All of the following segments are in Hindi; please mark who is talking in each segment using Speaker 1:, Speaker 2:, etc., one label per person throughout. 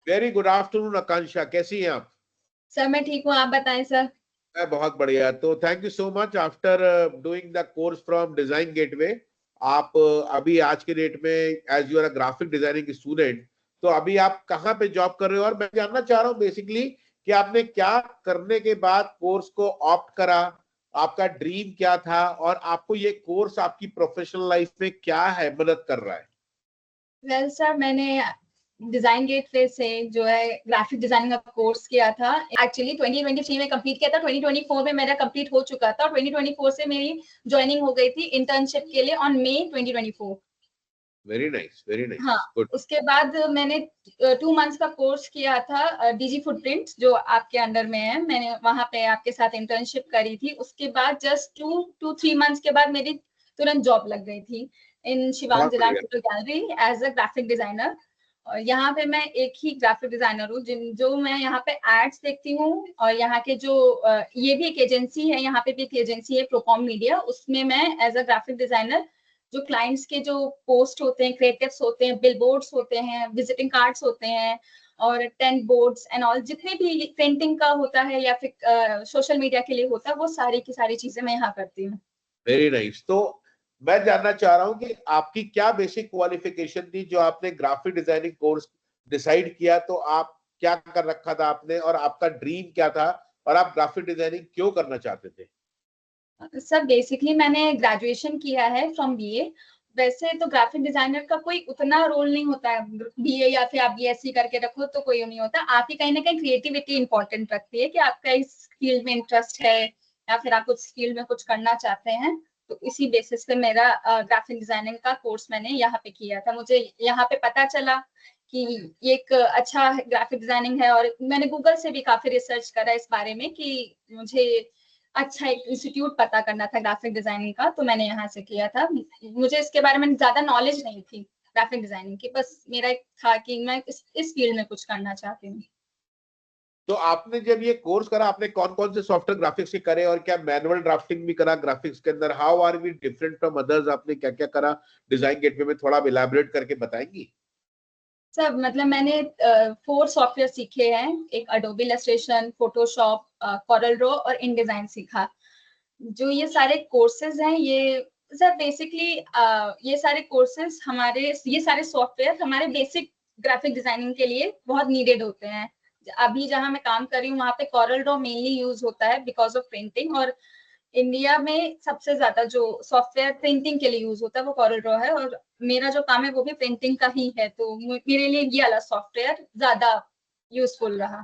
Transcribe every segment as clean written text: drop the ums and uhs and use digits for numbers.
Speaker 1: वेरी गुड आफ्टरनून आकांक्षा, कैसी हैं आप?
Speaker 2: सर मैं ठीक हूँ, आप बताएं सर।
Speaker 1: मैं बहुत बढ़िया। तो thank you so much after doing the course from design gateway. आप अभी आज के डेट में as you are a graphic designing student, तो अभी आप कहाँ पे जॉब कर रहे हो? और मैं जानना चाह रहा हूँ बेसिकली कि आपने क्या करने के बाद कोर्स को ऑप्ट करा, आपका ड्रीम क्या था, और आपको ये कोर्स आपकी प्रोफेशनल लाइफ में क्या है मदद कर रहा है?
Speaker 2: वेल सर, मैंने डिजाइन गेटवे से जो है ग्राफिक डिजाइनिंग का कोर्स किया था। एक्चुअली 2023 में कंप्लीट किया था, 2024 में मेरा कंप्लीट हो चुका था और 2024 से मेरी ज्वाइनिंग हो गई थी इंटर्नशिप के लिए on May 2024।
Speaker 1: Very nice, very
Speaker 2: हाँ,
Speaker 1: नाइस, गुड।
Speaker 2: उसके बाद मैंने 2 मंथ्स का कोर्स किया था डीजी फुटप्रिंट्स जो आपके अंडर में है। मैंने वहां पे आपके साथ इंटर्नशिप करी थी। उसके बाद जस्ट 2 to 3 मंथ्स के बाद मेरी तुरंत जॉब लग गई थी इन शिवांग
Speaker 1: बहुत
Speaker 2: जिलान
Speaker 1: बढ़िया।
Speaker 2: Photo gallery as a graphic designer. और यहाँ पे मैं एक ही ग्राफिक डिजाइनर हूँ जिन जो मैं यहाँ पे एड्स देखती हूँ। और यहाँ के जो ये भी एक एजेंसी है, यहाँ पे भी एक एजेंसी है प्रोकॉम मीडिया, उसमें मैं एज अ ग्राफिक डिजाइनर जो क्लाइंट्स के जो पोस्ट होते हैं, क्रिएटिव्स होते हैं, बिलबोर्ड्स होते हैं, विजिटिंग कार्ड्स होते हैं और टेंट बोर्ड्स एंड ऑल जितने भी प्रिंटिंग का होता है या फिर सोशल मीडिया के लिए होता है, वो सारी की सारी चीजें मैं यहाँ करती हूँ।
Speaker 1: Very nice. तो मैं जानना चाह रहा हूँ कि आपकी क्या बेसिक क्वालिफिकेशन थी जो आपने ग्राफिक डिजाइनिंग कोर्स डिसाइड किया, तो आप क्या कर रखा था आपने, और आपका ड्रीम क्या था, और आप ग्राफिक डिजाइनिंग क्यों करना चाहते थे?
Speaker 2: सर बेसिकली मैंने ग्रेजुएशन किया है फ्रॉम बीए। वैसे तो ग्राफिक डिजाइनर का कोई उतना रोल नहीं होता है, बीए या फिर आप बीएससी करके रखो तो कोई नहीं होता। आपकी कहीं ना कहीं क्रिएटिविटी इंपॉर्टेंट रखती है कि आपका इस फील्ड में इंटरेस्ट है या फिर आप उस फील्ड में कुछ करना चाहते हैं। तो इसी बेसिस पे मेरा ग्राफिक डिजाइनिंग का कोर्स मैंने यहाँ पे किया था। मुझे यहाँ पे पता चला कि ये एक अच्छा ग्राफिक डिजाइनिंग है और मैंने गूगल से भी काफी रिसर्च करा इस बारे में कि मुझे अच्छा एक इंस्टीट्यूट पता करना था ग्राफिक डिजाइनिंग का, तो मैंने यहाँ से किया था। मुझे इसके बारे में ज्यादा नॉलेज नहीं थी ग्राफिक डिजाइनिंग की, बस मेरा एक था कि मैं इस फील्ड में कुछ करना चाहती हूँ।
Speaker 1: तो आपने जब ये कोर्स करा, आपने कौन कौन से सॉफ्टवेयर ग्राफिक्स के करे, और क्या मैनुअल ड्राफ्टिंग भी करा ग्राफिक्स के अंदर? How are we different from others? आपने क्या क्या करा डिजाइन गेटवे में, थोड़ा इलाबोरेट करके बताएंगी?
Speaker 2: सब मतलब मैंने 4 सॉफ्टवेयर सीखे हैं। एक Adobe illustration, Photoshop, CorelDRAW और इन डिजाइन सीखा। जो ये सारे कोर्सेज हैं, ये सर बेसिकली ये सारे कोर्सेज हमारे, ये सारे सॉफ्टवेयर हमारे बेसिक ग्राफिक डिजाइनिंग के लिए बहुत नीडेड होते हैं। अभी जहां मैं काम कर रही हूँ वहां पे कॉरल ड्रॉ मेनली यूज होता है बिकॉज ऑफ प्रिंटिंग। और इंडिया में सबसे ज्यादा जो सॉफ्टवेयर प्रिंटिंग के लिए यूज होता है वो कॉरल ड्रॉ है और मेरा जो काम है वो भी प्रिंटिंग का ही है, तो मेरे लिए ये वाला सॉफ्टवेयर ज्यादा यूजफुल रहा।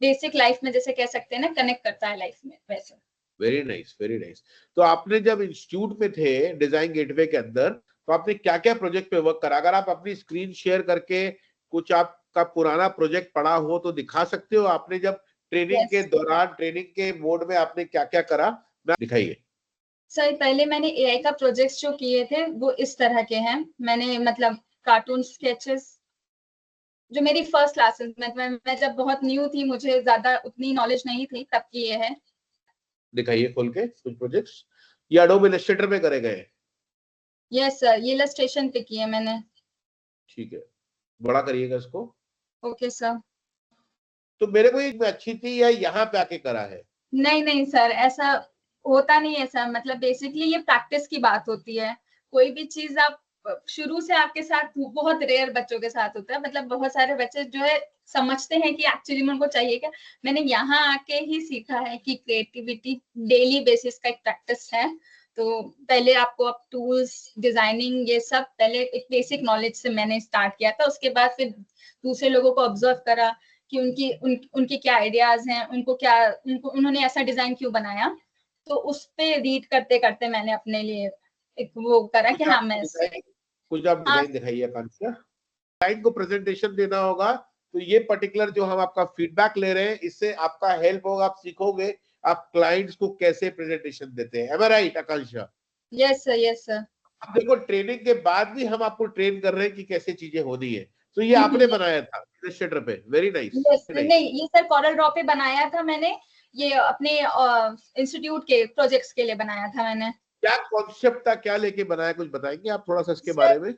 Speaker 2: बेसिक लाइफ में जैसे कह सकते हैं ना, कनेक्ट करता है लाइफ में वैसे।
Speaker 1: Very nice, very nice. तो आपने जब इंस्टीट्यूट में थे डिजाइन गेटवे के अंदर, तो आपने क्या क्या प्रोजेक्ट पे वर्क करा? अगर आप अपनी स्क्रीन शेयर करके कुछ आपका पुराना प्रोजेक्ट पड़ा हो तो दिखा सकते हो। आपने जब ट्रेनिंग के
Speaker 2: यस
Speaker 1: दौरान, ट्रेनिंग के मोड में आपने क्या क्या करा, मैं दिखाइए।
Speaker 2: सर, पहले मैंने एआई का प्रोजेक्ट्स जो किए थे वो इस तरह के हैं। मैंने मतलब कार्टून स्केचेस, जो मेरी फर्स्ट क्लासेस में मैं जब बहुत न्यू थी, मुझे ज्यादा उतनी नॉलेज नहीं थी, तब किए हैं।
Speaker 1: दिखाइए खोल के कुछ प्रोजेक्ट्स। ये एडोब इलस्ट्रेटर में करे गए?
Speaker 2: यस सर, ये इलस्ट्रेशन पे किए मैंने।
Speaker 1: ठीक है, बड़ा करिएगा इसको।
Speaker 2: Okay sir.
Speaker 1: तो मेरे को एक में अच्छी थी या यहाँ पे आके करा है?
Speaker 2: नहीं नहीं सर, ऐसा होता नहीं है सर। मतलब बेसिकली ये प्रैक्टिस की बात होती है। कोई भी चीज आप शुरू से आपके साथ, बहुत रेयर बच्चों के साथ होता है, मतलब बहुत सारे बच्चे जो है समझते हैं कि एक्चुअली में उनको चाहिए क्या। मैंने यहाँ आके ही सीखा है कि क्रिएटिविटी डेली बेसिस का एक प्रैक्टिस है। तो पहले आपको अब टूल्स, डिजाइनिंग, ये सब पहले एक बेसिक नॉलेज से मैंने स्टार्ट किया था। उसके बाद फिर दूसरे लोगों को ऑब्जर्व करा कि उनकी क्या आइडियाज हैं, उन्होंने ऐसा डिजाइन क्यों बनाया। तो उस पे रीड करते करते मैंने अपने लिए एक वो करा कि
Speaker 1: कुछ
Speaker 2: हाँ
Speaker 1: आप
Speaker 2: मैं
Speaker 1: डिजाइन कुछ आप
Speaker 2: हाँ
Speaker 1: डिजाइन दिखाइए आकांक्षा। क्लाइंट को प्रेजेंटेशन देना होगा, तो ये पर्टिकुलर जो हम आपका फीडबैक ले रहे हैं, इससे आपका हेल्प होगा, आप सीखोगे आप क्लाइंट्स को कैसे प्रेजेंटेशन देते हैं। Am I right Akanksha?
Speaker 2: Yes sir, yes sir.
Speaker 1: अब देखो, ट्रेनिंग के बाद भी हम आपको ट्रेन कर रहे हैं कि कैसे चीजें होनी है। तो ये आपने बनाया था इलस्ट्रेटर पे? Very nice,
Speaker 2: yes
Speaker 1: very nice.
Speaker 2: नहीं, ये सर कॉरल ड्रॉ पे बनाया था मैंने। ये अपने इंस्टीट्यूट के प्रोजेक्ट्स के लिए बनाया था मैंने।
Speaker 1: क्या कॉन्सेप्ट था, क्या लेके बनाया, कुछ बताएंगे आप थोड़ा सा इसके
Speaker 2: सर
Speaker 1: बारे में?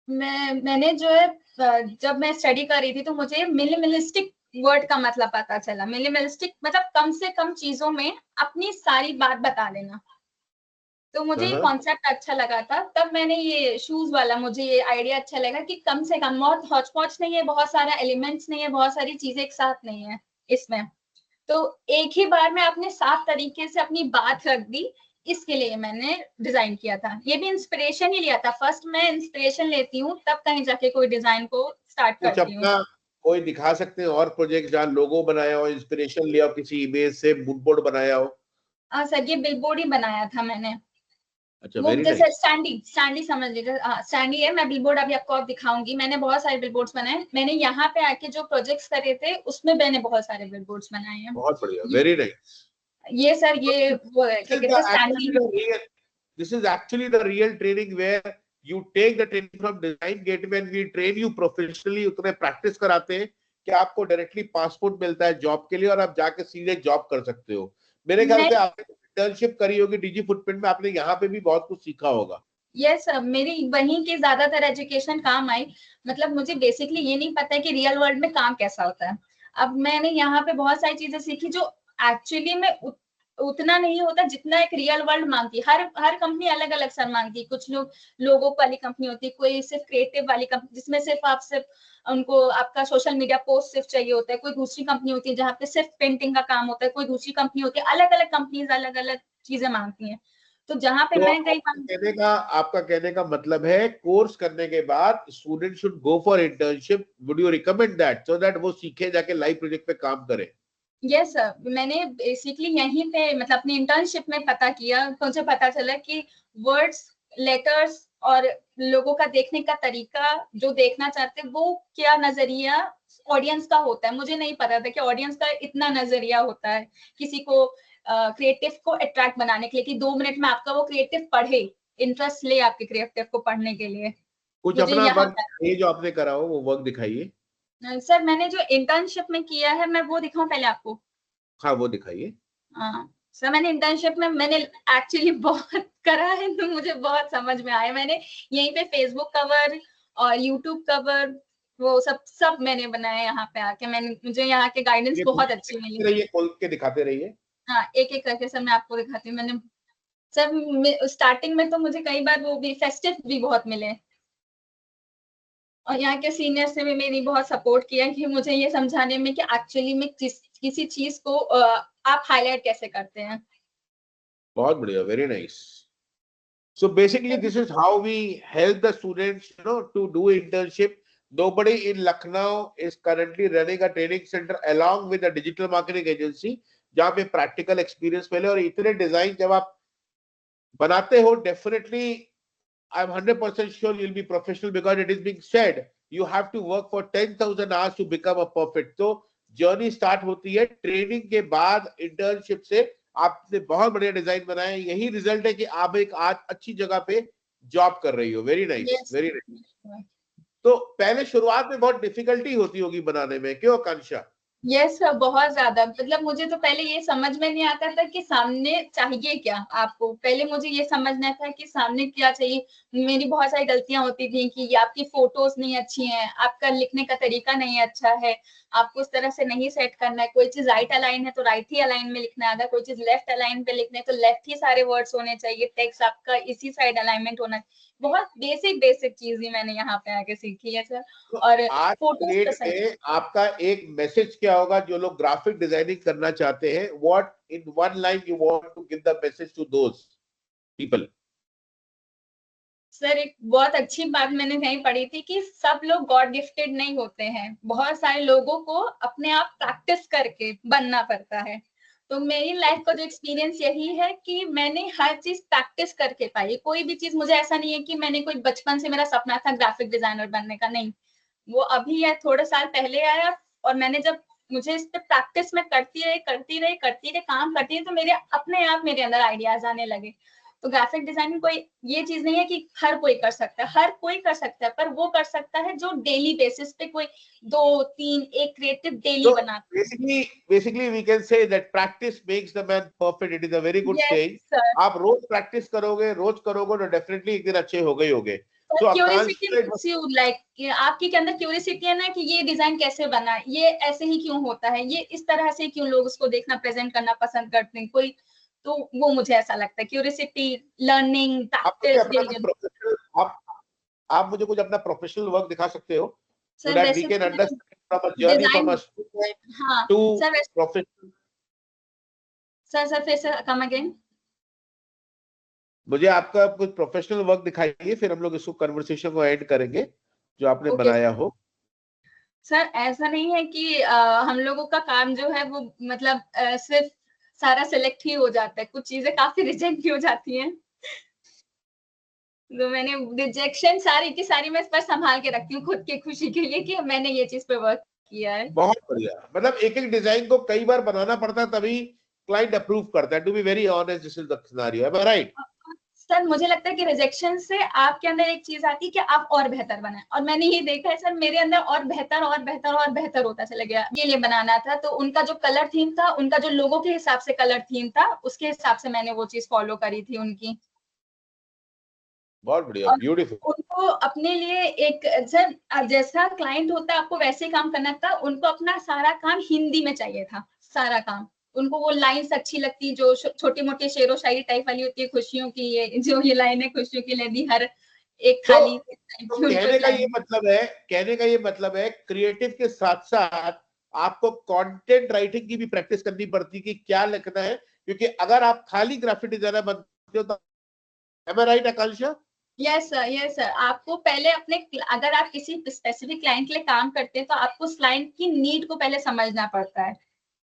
Speaker 2: मैंने जो है जब मैं स्टडी कर रही थी तो मुझे मिनिमलिस्टिक वर्ड का मतलब पता चला। मिनिमलिस्टिक मतलब कम से कम चीजों में अपनी सारी बात बता देना। तो मुझे ये
Speaker 1: हाँ,
Speaker 2: कॉन्सेप्ट अच्छा लगा था, तब मैंने ये शूज वाला मुझे ये आइडिया अच्छा लगा कि कम से कम, बहुत हौच पौच नहीं है, बहुत सारा एलिमेंट्स नहीं है, बहुत सारी चीजें एक साथ नहीं है इसमें। तो एक ही बार में आपने साफ तरीके से अपनी बात रख दी, इसके लिए मैंने डिजाइन किया था। ये भी इंस्पिरेशन ही लिया था, फर्स्ट मैं इंस्पिरेशन लेती हूँ तब कहीं जाके कोई डिजाइन को स्टार्ट
Speaker 1: कुछ
Speaker 2: करती हूँ।
Speaker 1: अपना कोई दिखा सकते हैं और प्रोजेक्ट जहाँ लोगो बनाया हो, इंस्पिरेशन लिया हो किसी इमेज से, मूड बोर्ड बनाया हो?
Speaker 2: हाँ सर, ये बिलबोर्ड ही बनाया था मैंने।
Speaker 1: अच्छा,
Speaker 2: वो
Speaker 1: वेरी
Speaker 2: जैसे
Speaker 1: नाइस।
Speaker 2: स्टैंडी समझ लीजिए, हाँ स्टैंडी है। मैं बिलबोर्ड अभी आपको और दिखाऊंगी, मैंने बहुत सारे बिलबोर्ड्स बनाए। मैंने यहाँ पे आके जो प्रोजेक्ट्स करे थे उसमें मैंने बहुत सारे बिलबोर्ड्स बनाए हैं।
Speaker 1: बहुत बढ़िया, वेरी नाइस।
Speaker 2: ये सर, ये वो क्या कहते हैं,
Speaker 1: Actually
Speaker 2: standee.
Speaker 1: the real, this is actually the real training where you take the training from Design Gateway and we train you professionally, उतने प्रैक्टिस कराते हैं कि आपको डायरेक्टली पासपोर्ट मिलता है जॉब के लिए और आप जाके सीधे जॉब कर सकते हो। मेरे ख्याल से आपने इंटर्नशिप करी होगी डिजी फुटप्रिंट में, आपने यहाँ पे भी बहुत कुछ सीखा होगा।
Speaker 2: यस सर, मेरी वहीं की ज्यादातर एजुकेशन काम आई। मतलब मुझे बेसिकली ये नहीं पता है कि रियल वर्ल्ड में काम कैसा होता है। अब मैंने यहाँ पे बहुत सारी चीजें सीखी जो एक्चुअली में उतना नहीं होता जितना एक रियल वर्ल्ड मांगती है। हर कंपनी अलग अलग सर मांगती है। कुछ लोग लोगो वाली कंपनी होती है, कोई सिर्फ क्रिएटिव वाली कंपनी जिसमें सिर्फ आप सिर्फ उनको आपका सोशल मीडिया पोस्ट सिर्फ चाहिए होता है। कोई दूसरी कंपनी होती है जहाँ पे सिर्फ पेंटिंग का काम होता है। कोई दूसरी कंपनी होती है, अलग अलग कंपनीज अलग अलग चीजें मांगती हैं। तो जहाँ पे
Speaker 1: तो
Speaker 2: मैं गई,
Speaker 1: आपका कहने का मतलब है कोर्स करने के बाद student should go for internship, would you recommend that so that वो सीखे जाके लाइव प्रोजेक्ट पे काम करे?
Speaker 2: यस सर, मैंने बेसिकली यहीं पे मतलब अपनी इंटर्नशिप में पता किया, मुझे पता चला कि वर्ड्स, लेटर्स और लोगों का देखने का तरीका, जो देखना चाहते हैं वो क्या नजरिया ऑडियंस का होता है। मुझे नहीं पता था कि ऑडियंस का इतना नजरिया होता है किसी को क्रिएटिव को अट्रैक्ट बनाने के लिए, कि 2 मिनट में आपका वो क्रिएटिव पढ़े, इंटरेस्ट ले आपके क्रिएटिव को पढ़ने के लिए।
Speaker 1: कुछ
Speaker 2: मुझे
Speaker 1: अपना
Speaker 2: यहाँ
Speaker 1: वर्क ये जो आपने करा हो वो वर्क दिखाइए।
Speaker 2: सर, मैंने जो इंटर्नशिप में किया है मैं वो दिखाऊं पहले आपको?
Speaker 1: हाँ, वो दिखाइए।
Speaker 2: हाँ सर, मैंने इंटर्नशिप में मैंने एक्चुअली बहुत करा है तो मुझे बहुत समझ में आया। मैंने यहीं पे फेसबुक कवर और यूट्यूब कवर वो सब सब मैंने बनाया यहाँ पे आके। मैंने मुझे यहाँ के गाइडेंस
Speaker 1: ये
Speaker 2: बहुत अच्छी मिली।
Speaker 1: खोल के दिखाते रहिए।
Speaker 2: हाँ, एक एक करके सर मैं आपको दिखाती हूँ। मैंने सर स्टार्टिंग में तो मुझे कई बार वो भी फेस्टिव भी बहुत मिले, और यहाँ के सीनियर से भी मेरी बहुत सपोर्ट किया कि मुझे ये समझाने में कि एक्चुअली में किसी चीज को आप हाईलाइट कैसे करते हैं।
Speaker 1: बहुत बढ़िया, very nice. So basically, this is how we help the students, to do internship. Nobody in Lucknow is currently running a training center along with a digital marketing agency, जहाँ पे practical experience मिले। और इतने डिजाइन जब आप बनाते हो, definitely I'm 100% sure you'll be professional because it is being said you have to work for 10,000 hours to become a perfect. तो जर्नी स्टार्ट होती है ट्रेनिंग के बाद, इंटर्नशिप से। आपने बहुत बढ़िया डिजाइन बनाए, यही रिजल्ट है कि आप एक आज अच्छी जगह पे जॉब कर रही हो। Very nice,
Speaker 2: yes.
Speaker 1: Very nice. तो पहले शुरुआत में बहुत डिफिकल्टी होती होगी बनाने में, क्यों आकांक्षा?
Speaker 2: यस सर, बहुत ज्यादा। मतलब मुझे तो पहले ये समझ में नहीं आता था कि सामने चाहिए क्या आपको। पहले मुझे ये समझना था कि सामने क्या चाहिए। मेरी बहुत सारी गलतियां होती थी कि ये आपकी फोटोज नहीं अच्छी हैं, आपका लिखने का तरीका नहीं अच्छा है, आपको उस तरह से नहीं सेट करना है। कोई चीज राइट अलाइन है तो राइट ही अलाइन में लिखना है, अगर कोई चीज लेफ्ट अलाइन पे लिखना है तो लेफ्ट ही सारे वर्ड्स होने चाहिए, टेक्स्ट आपका इसी साइड अलाइनमेंट होना है। बहुत बेसिक बेसिक चीज ही मैंने यहाँ पे आके सीखी है सर।
Speaker 1: तो
Speaker 2: और
Speaker 1: आज
Speaker 2: फोटोज
Speaker 1: डेट
Speaker 2: पसंद।
Speaker 1: में आपका एक मैसेज क्या होगा जो लोग ग्राफिक डिजाइनिंग करना चाहते हैं? What in one line you want to give the message to those people?
Speaker 2: Sir, एक बहुत अच्छी बात मैंने कहीं पढ़ी थी कि सब लोग गॉड गिफ्टेड नहीं होते हैं। बहुत सारे लोगों को अपने आप प्रैक्टिस करके बनना पड़ता है। तो मेरी लाइफ का जो एक्सपीरियंस यही है कि मैंने हर चीज प्रैक्टिस करके पाई। कोई भी चीज, मुझे ऐसा नहीं है कि मैंने कोई बचपन से मेरा सपना था ग्राफिक डिजाइनर बनने का, नहीं। वो अभी या थोड़े साल पहले आया। और मैंने जब मुझे इस पे प्रैक्टिस में करती रही काम करती रही, तो मेरे अपने आप मेरे अंदर आइडियाज आने लगे। तो ग्राफिक डिजाइनिंग कोई ये चीज नहीं है कि हर कोई कर सकता है। हर कोई कर सकता है, पर वो कर सकता है जो डेली बेसिस पे कोई 2 3 एक क्रिएटिव डेली
Speaker 1: So
Speaker 2: बनाता
Speaker 1: basically we can say that practice makes the man perfect. It is a very good
Speaker 2: है। Yes
Speaker 1: saying.
Speaker 2: सर।
Speaker 1: आप रोज प्रैक्टिस करोगे, रोज करोगे तो डेफिनेटली एक दिन अच्छे हो गए होगे।
Speaker 2: क्यूरियोसिटी लाइक आपके के अंदर क्यूरियोसिटी है ना कि ये डिजाइन कैसे बना, ये ऐसे ही क्यों होता है, ये इस तरह से क्यों लोग उसको देखना प्रेजेंट करना पसंद करते हैं कोई, तो वो मुझे ऐसा लगता है क्यूरियोसिटी, लर्निंग,
Speaker 1: आप मुझे कुछ अपना प्रोफेशनल वर्क दिखा सकते हो so
Speaker 2: सर
Speaker 1: that we
Speaker 2: वैसे
Speaker 1: can
Speaker 2: तो
Speaker 1: understand from a journey from a student
Speaker 2: हाँ
Speaker 1: to
Speaker 2: सर
Speaker 1: professional.
Speaker 2: सर फिर से कम अगेन।
Speaker 1: मुझे आपका कुछ प्रोफेशनल वर्क दिखाइए, फिर हम लोग इसको कन्वर्सेशन को एंड करेंगे जो आपने बनाया हो।
Speaker 2: सर ऐसा नहीं है कि हम लोगों का काम जो है वो मतलब सिर्फ सारा सिलेक्ट ही हो जाता है, कुछ चीजें काफी रिजेक्ट भी हो जाती हैं, तो मैंने रिजेक्शन सारी की सारी मैं इस पर संभाल के रखती हूँ खुद की खुशी के लिए कि मैंने ये चीज पे वर्क किया है। बहुत
Speaker 1: बढ़िया, मतलब एक एक डिजाइन को कई बार बनाना पड़ता है तभी क्लाइंट अप्रूव करता है। To be very honest, this is the scenario, am I right?
Speaker 2: Sir मुझे लगता है कि रिजेक्शन से आपके अंदर एक चीज आती है कि आप और बेहतर बनाएं, और मैंने ये देखा है सर मेरे अंदर और बेहतर और बेहतर और बेहतर होता चला गया। ये लिए बनाना था तो उनका जो कलर थीम था, उनका जो लोगों के हिसाब से कलर थीम था, उसके हिसाब से मैंने वो चीज फॉलो करी थी उनकी।
Speaker 1: बहुत बढ़िया, ब्यूटीफुल।
Speaker 2: उनको अपने लिए एक सर जैसा क्लाइंट होता है आपको वैसे ही काम करना था, उनको अपना सारा काम हिंदी में चाहिए था, सारा काम। उनको वो लाइन्स अच्छी लगती जो छोटी मोटी शेरो शायरी टाइप वाली होती है, खुशियों की ये जो ये लाइन है खुशियों की लेदी हर एक खाली।
Speaker 1: तो कहने का ये मतलब है क्रिएटिव के साथ साथ आपको कंटेंट राइटिंग की भी प्रैक्टिस करनी पड़ती है कि क्या लिखना है, क्योंकि अगर आप खाली ग्राफिक डिजाइनर बनते हो तो, am I right Akanksha?
Speaker 2: Yes sir, आपको पहले अपने, अगर आप किसी स्पेसिफिक क्लाइंट के लिए काम करते हैं तो आपको उस क्लाइंट की नीड को पहले समझना पड़ता है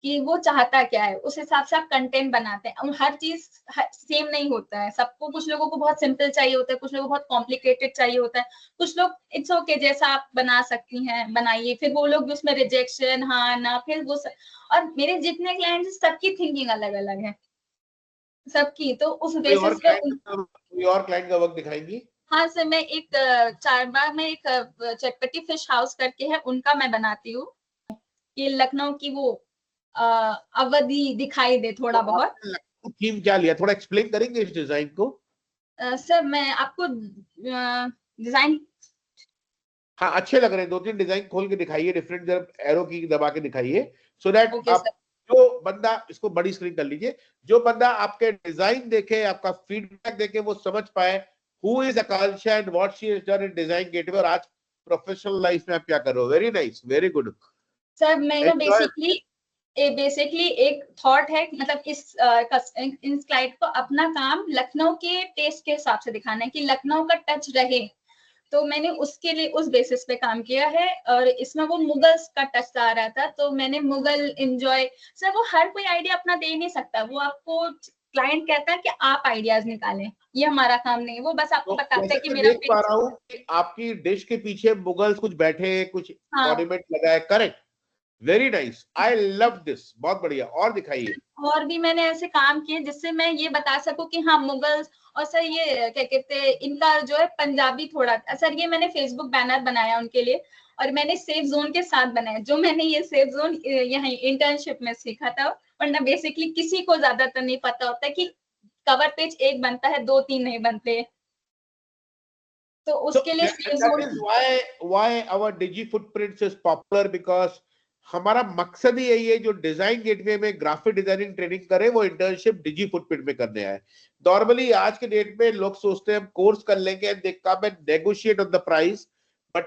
Speaker 2: कि वो चाहता क्या है, उस हिसाब से आप कंटेंट बनाते हैं। और हर चीज सेम नहीं होता है सबको, कुछ लोगों को बहुत सिंपल चाहिए होता है, कुछ लोगों को बहुत कॉम्प्लिकेटेड चाहिए होता है, कुछ लोग इट्स ओके जैसा आप बना सकती हैं बनाइए, फिर वो लोग भी उसमें रिजेक्शन हाँ ना फिर वो और मेरे जितने क्लाइंट्स सबकी थिंकिंग अलग अलग है सबकी, तो उस बेसिस पे
Speaker 1: कोई और क्लाइंट का वर्क दिखाएंगी?
Speaker 2: हाँ सर, मैं एक चारबाग में एक चटपटी फिश हाउस करके है, उनका मैं बनाती हूँ। ये लखनऊ की वो अवधि दिखाई दे थोड़ा तो बहुत।
Speaker 1: थीम क्या लिया, थोड़ा एक्सप्लेन करेंगे इस डिजाइन को?
Speaker 2: सर मैं आपको डिजाइन
Speaker 1: हाँ अच्छे लग रहे हैं, 2-3 डिजाइन खोल के दिखाइए, डिफरेंट एरो की दबा के दिखाइए, सो दैट आप जो बंदा, इसको बड़ी स्क्रीन कर लीजिए, जो बंदा आपके डिजाइन देखे, आपका फीडबैक देखे, वो समझ पाए who is Akanksha and what she has done in design gateway, और आज प्रोफेशनल लाइफ में आप क्या कर रहे हो। Very nice, very good
Speaker 2: sir. मैं बेसिकली एक थॉट है, मतलब इस क्लाइंट को अपना काम लखनऊ के टेस्ट के हिसाब से दिखाना है कि लखनऊ का टच रहे, तो मैंने उसके लिए उस बेसिस पे काम किया है। और इसमें वो मुगल्स का टच आ रहा था तो मैंने मुगल एंजॉय। सर वो हर कोई आइडिया अपना दे नहीं सकता, वो आपको क्लाइंट कहता है कि आप आइडियाज निकालें, ये हमारा काम नहीं है, वो बस आपको बताता है कि मेरा
Speaker 1: देख पा रहा हूँ कि आपकी डिश के पीछे मुगल्स कुछ बैठे, कुछ ऑर्नामेंट लगाए, correct, very nice, I love this, बहुत बढ़िया। और दिखाइए।
Speaker 2: और भी मैंने ऐसे काम किए जिससे मैं ये बता सकूं कि हाँ मुगल्स, और सर ये क्या कहते हैं इनका जो है पंजाबी थोड़ा, सर ये मैंने फेसबुक बैनर बनाया उनके लिए, और मैंने सेफ जोन के साथ बनाया, जो मैंने ये सेफ जोन यहाँ इंटर्नशिप में सीखा था, वरना बेसिकली किसी को ज्यादातर नहीं पता होता कि कवर पेज एक बनता है, 2-3 नहीं बनते, तो उसके लिए safe zone.
Speaker 1: why our Digi Footprints is popular, because हमारा मकसद ही यही है, जो डिजाइन गेटवे में ग्राफिक डिजाइनिंग ट्रेनिंग करे वो इंटर्नशिप डिजी फुटप्रिंट में करने आए। नॉर्मली आज के डेट में लोग सोचते हैं हम कोर्स कर लेंगे and they come and negotiate on the price, but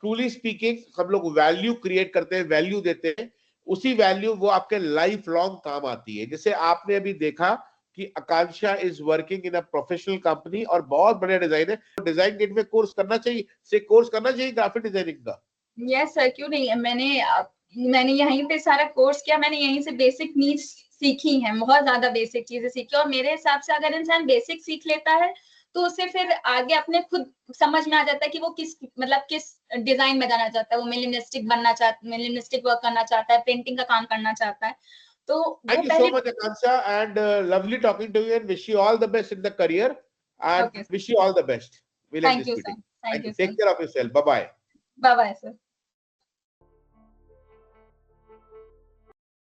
Speaker 1: truly speaking हम लोग वैल्यू क्रिएट करते हैं, वैल्यू देते हैं, उसी वैल्यू वो आपके लाइफ लॉन्ग काम आती है। जैसे आपने अभी देखा कि Akanksha is working in a professional company और बहुत बढ़िया डिजाइन है, डिजाइन गेटवे कोर्स करना चाहिए, से कोर्स करना चाहिए ग्राफिक डिजाइनिंग का।
Speaker 2: यस सर, क्यों नहीं, मैंने यहीं पे सारा कोर्स किया, मैंने यहीं से बेसिक नीड्स सीखी हैं, बहुत ज्यादा बेसिक चीजें सीखी, और मेरे हिसाब से अगर इंसान बेसिक सीख लेता है तो उसे फिर आगे अपने खुद समझ में आ जाता है कि वो किस डिजाइन में जाना चाहता है, वो मिनिमलिस्टिक वर्क करना चाहता है, पेंटिंग का काम करना चाहता है। तो
Speaker 1: thank you so much Akanksha, and lovely talking to you and wish you all the best in the career and wish you all the best. We'll end this meeting. Thank you. Take care of yourself. Bye bye.
Speaker 2: Bye bye sir.